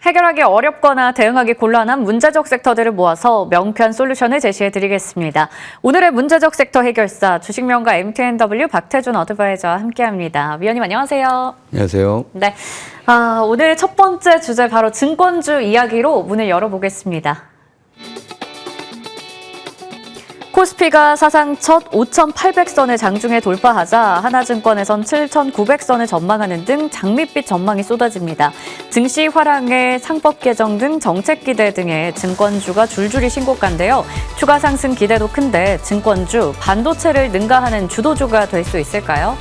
해결하기 어렵거나 대응하기 곤란한 문제적 섹터들을 모아서 명쾌한 솔루션을 제시해드리겠습니다. 오늘의 문제적 섹터 해결사 주식명가 MTNW 박태준 어드바이저와 함께합니다. 위원님 안녕하세요. 안녕하세요. 네, 오늘 첫 번째 주제 바로 증권주 이야기로 문을 열어보겠습니다. 코스피가 사상 첫 5,800선을 장중에 돌파하자 하나증권에선 7,900선을 전망하는 등 장밋빛 전망이 쏟아집니다. 증시 활황에 상법 개정 등 정책 기대 등의 증권주가 줄줄이 신고가인데요. 추가 상승 기대도 큰데 증권주, 반도체를 능가하는 주도주가 될 수 있을까요?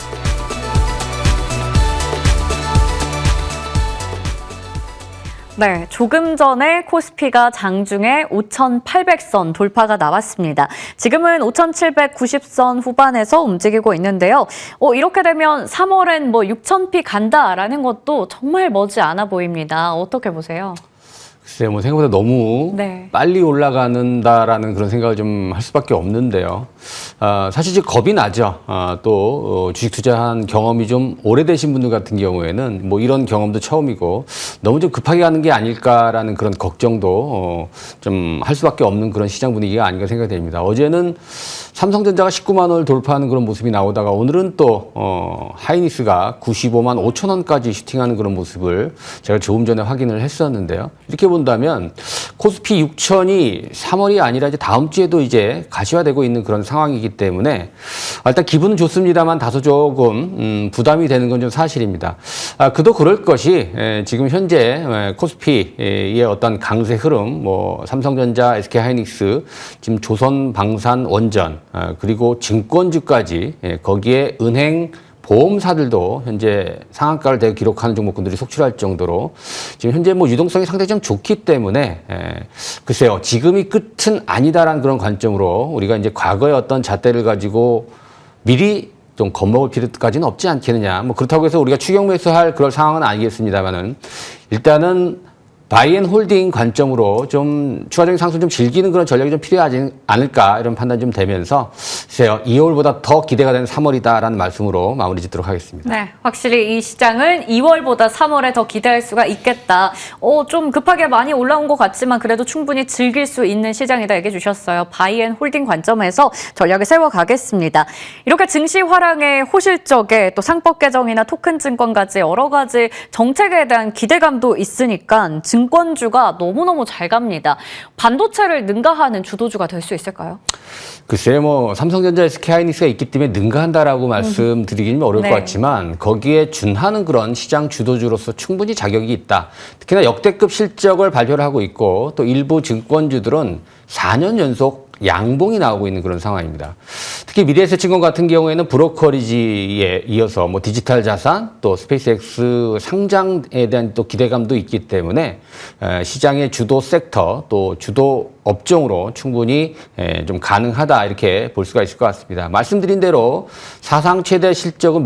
네, 조금 전에 코스피가 장중에 5,800선 돌파가 나왔습니다. 지금은 5,790선 후반에서 움직이고 있는데요. 이렇게 되면 3월엔 6,000피 간다라는 것도 정말 머지 않아 보입니다. 어떻게 보세요? 글쎄요, 생각보다 너무 빨리 올라가는다라는 그런 생각을 좀 할 수밖에 없는데요. 사실 지금 겁이 나죠. 또 주식 투자한 경험이 좀 오래되신 분들 같은 경우에는 이런 경험도 처음이고 너무 좀 급하게 가는 게 아닐까라는 그런 걱정도 좀 할 수밖에 없는 그런 시장 분위기가 아닌가 생각이 됩니다. 어제는 삼성전자가 19만 원을 돌파하는 그런 모습이 나오다가 오늘은 또 하이닉스가 95만 5천 원까지 슈팅하는 그런 모습을 제가 조금 전에 확인을 했었는데요. 이렇게 본다면 코스피 6천이 3월이 아니라 이제 다음 주에도 이제 가시화되고 있는 그런 상황이기 때문에 일단 기분은 좋습니다만 다소 조금 부담이 되는 건 좀 사실입니다. 그도 그럴 것이 지금 현재 코스피의 어떤 강세 흐름, 삼성전자, SK하이닉스, 지금 조선방산원전, 그리고 증권주까지 거기에 은행, 보험사들도 현재 상한가를 대거 기록하는 종목군들이 속출할 정도로 지금 현재 유동성이 상당히 좀 좋기 때문에 글쎄요, 지금이 끝은 아니다라는 그런 관점으로 우리가 이제 과거의 어떤 잣대를 가지고 미리 좀 겁먹을 필요까지는 없지 않겠느냐. 그렇다고 해서 우리가 추격 매수할 그럴 상황은 아니겠습니다만은 일단은 바이앤홀딩 관점으로 좀 추가적인 상승 좀 즐기는 그런 전략이 좀 필요하지 않을까 이런 판단 좀 되면서 글쎄요, 2월보다 더 기대가 되는 3월이다라는 말씀으로 마무리 짓도록 하겠습니다. 네, 확실히 이 시장은 2월보다 3월에 더 기대할 수가 있겠다. 좀 급하게 많이 올라온 것 같지만 그래도 충분히 즐길 수 있는 시장이다 얘기해 주셨어요. 바이앤홀딩 관점에서 전략을 세워가겠습니다. 이렇게 증시 활황의 호실적에 또 상법 개정이나 토큰 증권까지 여러 가지 정책에 대한 기대감도 있으니까 증권주가 너무너무 잘 갑니다. 반도체를 능가하는 주도주가 될 수 있을까요? 글쎄요, 삼성전자, SK하이닉스가 있기 때문에 능가한다라고 말씀드리기는 어려울 것 같지만 거기에 준하는 그런 시장 주도주로서 충분히 자격이 있다. 특히나 역대급 실적을 발표를 하고 있고 또 일부 증권주들은 4년 연속 양봉이 나오고 있는 그런 상황입니다. 특히 미래에셋증권 같은 경우에는 브로커리지에 이어서 디지털 자산 또 스페이스X 상장에 대한 또 기대감도 있기 때문에 시장의 주도 섹터 또 주도 업종으로 충분히 좀 가능하다 이렇게 볼 수가 있을 것 같습니다. 말씀드린 대로 사상 최대 실적은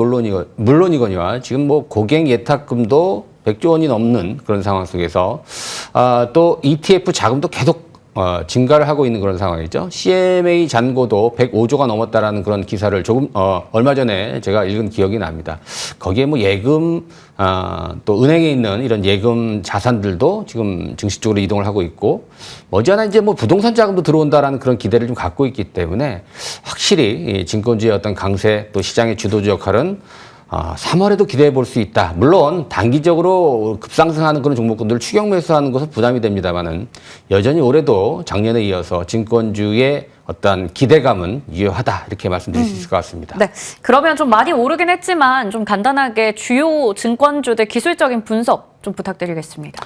물론이거니와 지금 고객 예탁금도 100조 원이 넘는 그런 상황 속에서 또 ETF 자금도 계속 증가를 하고 있는 그런 상황이죠. CMA 잔고도 105조가 넘었다라는 그런 기사를 얼마 전에 제가 읽은 기억이 납니다. 거기에 예금, 또 은행에 있는 이런 예금 자산들도 지금 증시 쪽으로 이동을 하고 있고, 머지않아 이제 부동산 자금도 들어온다라는 그런 기대를 좀 갖고 있기 때문에 확실히 증권주의 어떤 강세 또 시장의 주도주 역할은 3월에도 기대해 볼 수 있다. 물론 단기적으로 급상승하는 그런 종목군들을 추격 매수하는 것은 부담이 됩니다만은 여전히 올해도 작년에 이어서 증권주의 어떤 기대감은 유효하다 이렇게 말씀드릴 수 있을 것 같습니다. 네, 그러면 좀 많이 오르긴 했지만 좀 간단하게 주요 증권주들 기술적인 분석 좀 부탁드리겠습니다.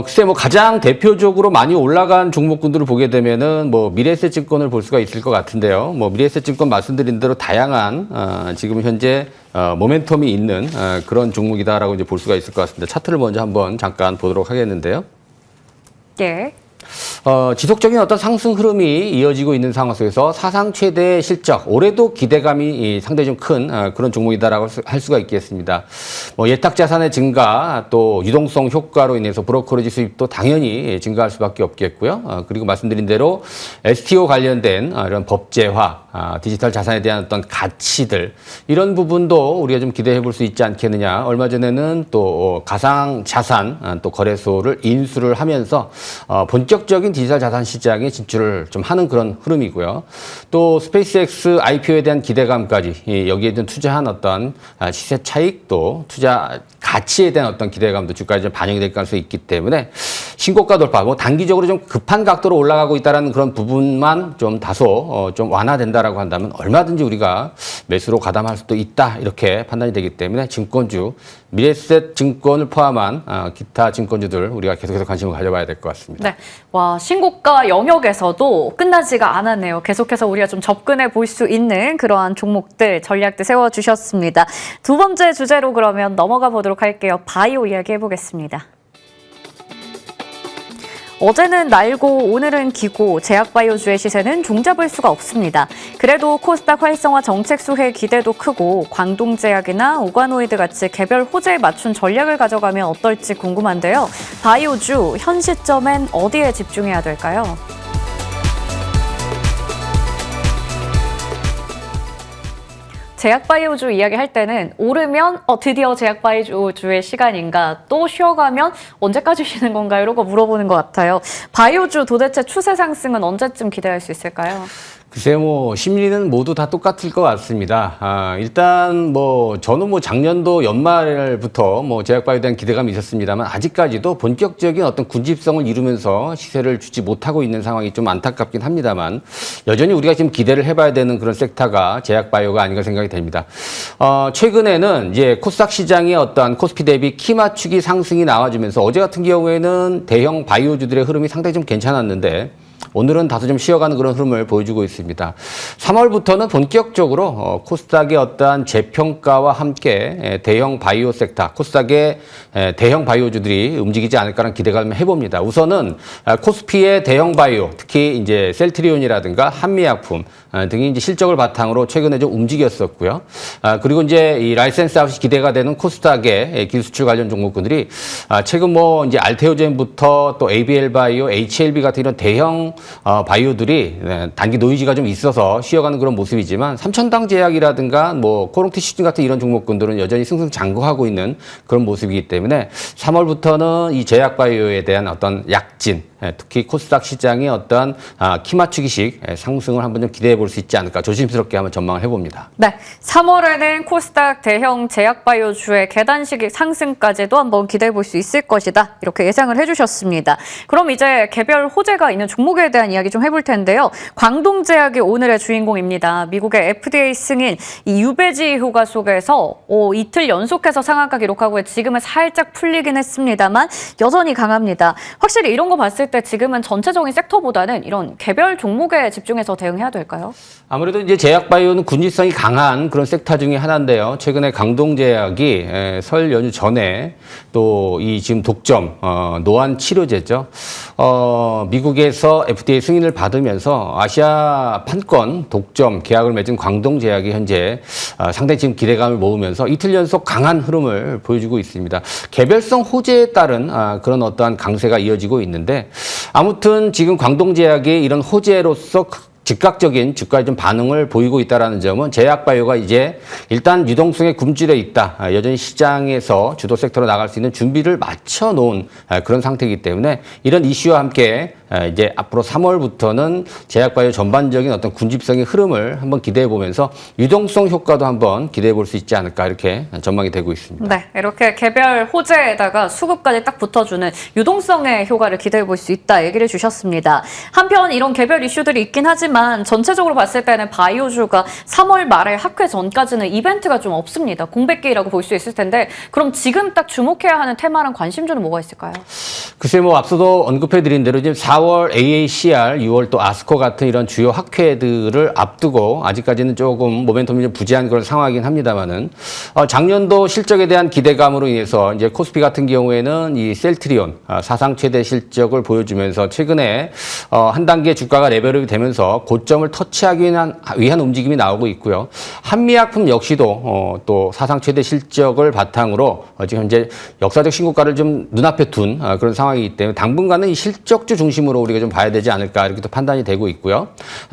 글쎄 가장 대표적으로 많이 올라간 종목군들을 보게 되면은 미래에셋증권을 볼 수가 있을 것 같은데요. 미래에셋증권 말씀드린 대로 다양한 지금 현재 모멘텀이 있는 그런 종목이다라고 이제 볼 수가 있을 것 같습니다. 차트를 먼저 한번 잠깐 보도록 하겠는데요. 네. 지속적인 어떤 상승 흐름이 이어지고 있는 상황 속에서 사상 최대 실적, 올해도 기대감이 상당히 좀 큰 그런 종목이다라고 할 수가 있겠습니다. 예탁 자산의 증가, 또 유동성 효과로 인해서 브로커리지 수입도 당연히 증가할 수밖에 없겠고요. 그리고 말씀드린 대로 STO 관련된 이런 법제화, 디지털 자산에 대한 어떤 가치들 이런 부분도 우리가 좀 기대해 볼 수 있지 않겠느냐. 얼마 전에는 또 가상 자산 또 거래소를 인수를 하면서 본격적인 디지털 자산 시장에 진출을 좀 하는 그런 흐름이고요. 또 스페이스X IPO에 대한 기대감까지 여기에 좀 투자한 어떤 시세 차익도 투자 가치에 대한 어떤 기대감도 주가에 좀 반영이 될 가능성이 있기 때문에 신고가 돌파, 단기적으로 좀 급한 각도로 올라가고 있다는 그런 부분만 좀 다소 좀 완화된다라고 한다면 얼마든지 우리가 매수로 가담할 수도 있다 이렇게 판단이 되기 때문에 증권주, 미래에셋 증권을 포함한 기타 증권주들 우리가 계속해서 관심을 가져봐야 될 것 같습니다. 네, 와 신고가 영역에서도 끝나지가 않았네요. 계속해서 우리가 좀 접근해 볼 수 있는 그러한 종목들, 전략들 세워주셨습니다. 두 번째 주제로 그러면 넘어가 보도록 할게요. 바이오 이야기 해보겠습니다. 어제는 날고 오늘은 기고 제약바이오주의 시세는 종잡을 수가 없습니다. 그래도 코스닥 활성화 정책 수혜 기대도 크고 광동제약이나 오가노이드 같이 개별 호재에 맞춘 전략을 가져가면 어떨지 궁금한데요. 바이오주 현 시점엔 어디에 집중해야 될까요? 제약바이오주 이야기할 때는 오르면 드디어 제약바이오주의 시간인가, 또 쉬어가면 언제까지 쉬는 건가 이런 거 물어보는 것 같아요. 바이오주 도대체 추세 상승은 언제쯤 기대할 수 있을까요? 글쎄 심리는 모두 다 똑같을 것 같습니다. 일단 저는 작년도 연말부터 제약바이오에 대한 기대감이 있었습니다만 아직까지도 본격적인 어떤 군집성을 이루면서 시세를 주지 못하고 있는 상황이 좀 안타깝긴 합니다만 여전히 우리가 지금 기대를 해봐야 되는 그런 섹터가 제약바이오가 아닌가 생각이 됩니다. 최근에는 이제 코스닥 시장의 어떠한 코스피 대비 키 맞추기 상승이 나와주면서 어제 같은 경우에는 대형 바이오주들의 흐름이 상당히 좀 괜찮았는데 오늘은 다소 좀 쉬어가는 그런 흐름을 보여주고 있습니다. 3월부터는 본격적으로 코스닥의 어떠한 재평가와 함께 대형 바이오 섹터, 코스닥의 대형 바이오주들이 움직이지 않을까라는 기대감을 해봅니다. 우선은 코스피의 대형 바이오, 특히 이제 셀트리온이라든가 한미약품 등이 이제 실적을 바탕으로 최근에 좀 움직였었고요. 그리고 이제 이 라이센스 아웃이 기대가 되는 코스닥의 기술수출 관련 종목군들이 최근 이제 알테오젠부터 또 ABL 바이오, HLB 같은 이런 대형 바이오들이 단기 노이즈가 좀 있어서 쉬어가는 그런 모습이지만 삼천당 제약이라든가 코롱티슈진 같은 이런 종목군들은 여전히 승승장구하고 있는 그런 모습이기 때문에 3월부터는 이 제약 바이오에 대한 어떤 약진, 특히 코스닥 시장의 어떤 키 맞추기식 상승을 한번 좀 기대해 볼 수 있지 않을까 조심스럽게 한번 전망을 해봅니다. 네, 3월에는 코스닥 대형 제약바이오주의 계단식 상승까지도 한번 기대해 볼 수 있을 것이다. 이렇게 예상을 해주셨습니다. 그럼 이제 개별 호재가 있는 종목에 대한 이야기 좀 해볼 텐데요. 광동제약이 오늘의 주인공입니다. 미국의 FDA 승인 이 유배지 효과 속에서 이틀 연속해서 상한가 기록하고 지금은 살짝 풀리긴 했습니다만 여전히 강합니다. 확실히 이런 거 봤을 때 지금은 전체적인 sek터보다는 이런 개별 종목에 집중해서 대응해야 될까요? 아무래도 이제 제약바이오는 군집성이 강한 그런 섹터 중에 하나인데요. 최근에 강동제약이 설 연휴 전에 또 이 지금 독점 노안 치료제죠. 미국에서 FDA 승인을 받으면서 아시아 판권 독점 계약을 맺은 광동제약이 현재 상당히 지금 기대감을 모으면서 이틀 연속 강한 흐름을 보여주고 있습니다. 개별성 호재에 따른 그런 어떠한 강세가 이어지고 있는데 아무튼 지금 광동제약이 이런 호재로서 즉각적인 주가의 좀 반응을 보이고 있다는 점은 제약바이오가 이제 일단 유동성에 굶주려 있다. 여전히 시장에서 주도 섹터로 나갈 수 있는 준비를 마쳐 놓은 그런 상태이기 때문에 이런 이슈와 함께 이제 앞으로 3월부터는 제약바이오 전반적인 어떤 군집성의 흐름을 한번 기대해 보면서 유동성 효과도 한번 기대해 볼 수 있지 않을까 이렇게 전망이 되고 있습니다. 네, 이렇게 개별 호재에다가 수급까지 딱 붙어주는 유동성의 효과를 기대해 볼 수 있다 얘기를 주셨습니다. 한편 이런 개별 이슈들이 있긴 하지만 전체적으로 봤을 때는 바이오주가 3월 말에 학회 전까지는 이벤트가 좀 없습니다. 공백기라고 볼 수 있을 텐데 그럼 지금 딱 주목해야 하는 테마랑 관심주는 뭐가 있을까요? 글쎄 앞서도 언급해 드린 대로 지금 4월 AACR, 6월 또 아스코 같은 이런 주요 학회들을 앞두고 아직까지는 조금 모멘텀이 좀 부재한 그런 상황이긴 합니다만은 작년도 실적에 대한 기대감으로 인해서 이제 코스피 같은 경우에는 이 셀트리온 사상 최대 실적을 보여주면서 최근에 한 단계 주가가 레벨업이 되면서 고점을 터치하기 위한 움직임이 나오고 있고요. 한미약품 역시도 또 사상 최대 실적을 바탕으로 지금 현재 역사적 신고가를 좀 눈앞에 둔 그런 상황이기 때문에 당분간은 이 실적주 중심으로 중심으로 우리가 좀 봐야 되지 않을까 이렇게 또 판단이 되고 있고요.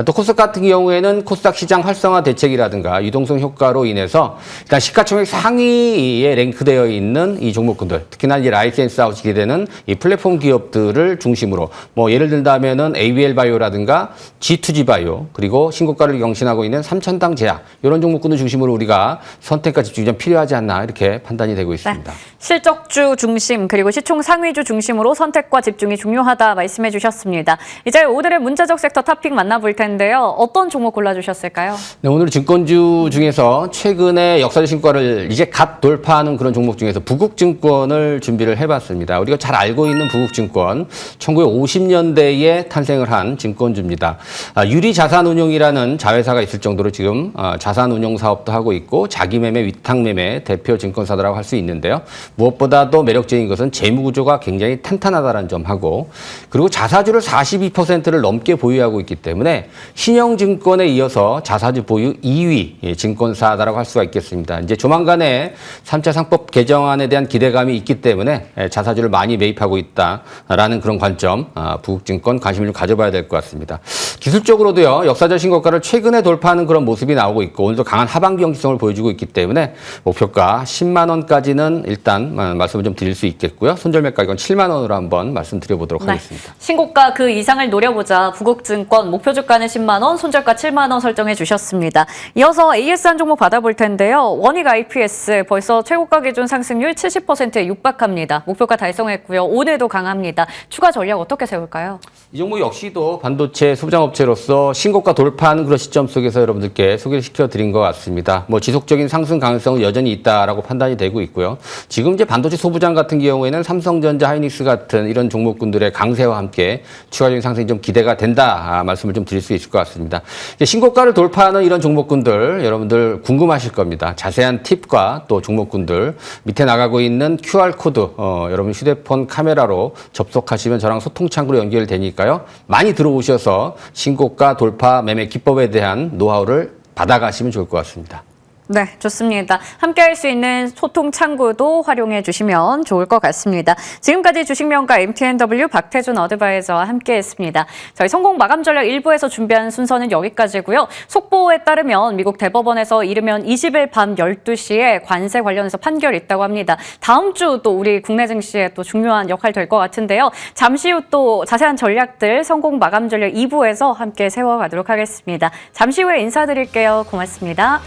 또 코스닥 같은 경우에는 코스닥 시장 활성화 대책이라든가 유동성 효과로 인해서 일단 시가총액 상위에 랭크되어 있는 이 종목군들, 특히나 이제 라이센스아웃이 기대되는 이 플랫폼 기업들을 중심으로 뭐 예를 들자면은 ABL 바이오라든가 G2G 바이오 그리고 신고가를 경신하고 있는 삼천당 제약 이런 종목군을 중심으로 우리가 선택과 집중이 좀 필요하지 않나 이렇게 판단이 되고 있습니다. 네. 실적주 중심 그리고 시총 상위주 중심으로 선택과 집중이 중요하다 말씀해 주셨습니다. 이제 오늘의 문제적 섹터 토픽 만나볼 텐데요. 어떤 종목 골라주셨을까요? 네, 오늘 증권주 중에서 최근에 역사적 신고가를 이제 갓 돌파하는 그런 종목 중에서 부국증권을 준비를 해봤습니다. 우리가 잘 알고 있는 부국증권, 1950년대에 탄생을 한 증권주입니다. 유리자산운용이라는 자회사가 있을 정도로 지금 자산운용 사업도 하고 있고 자기매매, 위탁매매 대표 증권사라고 할 수 있는데요. 무엇보다도 매력적인 것은 재무구조가 굉장히 탄탄하다는 점하고 그리고 자사주를 42%를 넘게 보유하고 있기 때문에 신영증권에 이어서 자사주 보유 2위 증권사라고 할 수가 있겠습니다. 이제 조만간에 3차 상법 개정안에 대한 기대감이 있기 때문에 자사주를 많이 매입하고 있다라는 그런 관점, 부국증권 관심을 좀 가져봐야 될 것 같습니다. 기술적으로도요, 역사적 신고가를 최근에 돌파하는 그런 모습이 나오고 있고 오늘도 강한 하반기 경직성을 보여주고 있기 때문에 목표가 10만 원까지는 일단 말씀을 좀 드릴 수 있겠고요. 손절매 가격은 7만 원으로 한번 말씀드려보도록 하겠습니다. 신고가 그 이상을 노려보자 부국증권 목표 주가는 10만 원, 손절가 7만 원 설정해 주셨습니다. 이어서 AS 한 종목 받아볼 텐데요. 원익 IPS 벌써 최고가 기준 상승률 70%에 육박합니다. 목표가 달성했고요. 오늘도 강합니다. 추가 전략 어떻게 세울까요? 이 종목 역시도 반도체 소부장업체로서 신고가 돌파하는 그런 시점 속에서 여러분들께 소개를 시켜드린 것 같습니다. 뭐 지속적인 상승 가능성은 여전히 있다라고 판단이 되고 있고요. 지금 이제 반도체 소부장 같은 경우에는 삼성전자, 하이닉스 같은 이런 종목군들의 강세와 함께 추가적인 상승이 좀 기대가 된다 말씀을 좀 드릴 수 있을 것 같습니다. 신고가를 돌파하는 이런 종목군들 여러분들 궁금하실 겁니다. 자세한 팁과 또 종목군들 밑에 나가고 있는 QR코드 여러분 휴대폰 카메라로 접속하시면 저랑 소통 창구로 연결되니까요. 많이 들어오셔서 신고가 돌파 매매 기법에 대한 노하우를 받아가시면 좋을 것 같습니다. 네, 좋습니다. 함께 할 수 있는 소통 창구도 활용해 주시면 좋을 것 같습니다. 지금까지 주식명가 MTNW 박태준 어드바이저와 함께했습니다. 저희 성공 마감 전략 1부에서 준비한 순서는 여기까지고요. 속보에 따르면 미국 대법원에서 이르면 20일 밤 12시에 관세 관련해서 판결이 있다고 합니다. 다음 주 또 우리 국내 증시에 또 중요한 역할 될 것 같은데요. 잠시 후 또 자세한 전략들 성공 마감 전략 2부에서 함께 세워가도록 하겠습니다. 잠시 후에 인사드릴게요. 고맙습니다.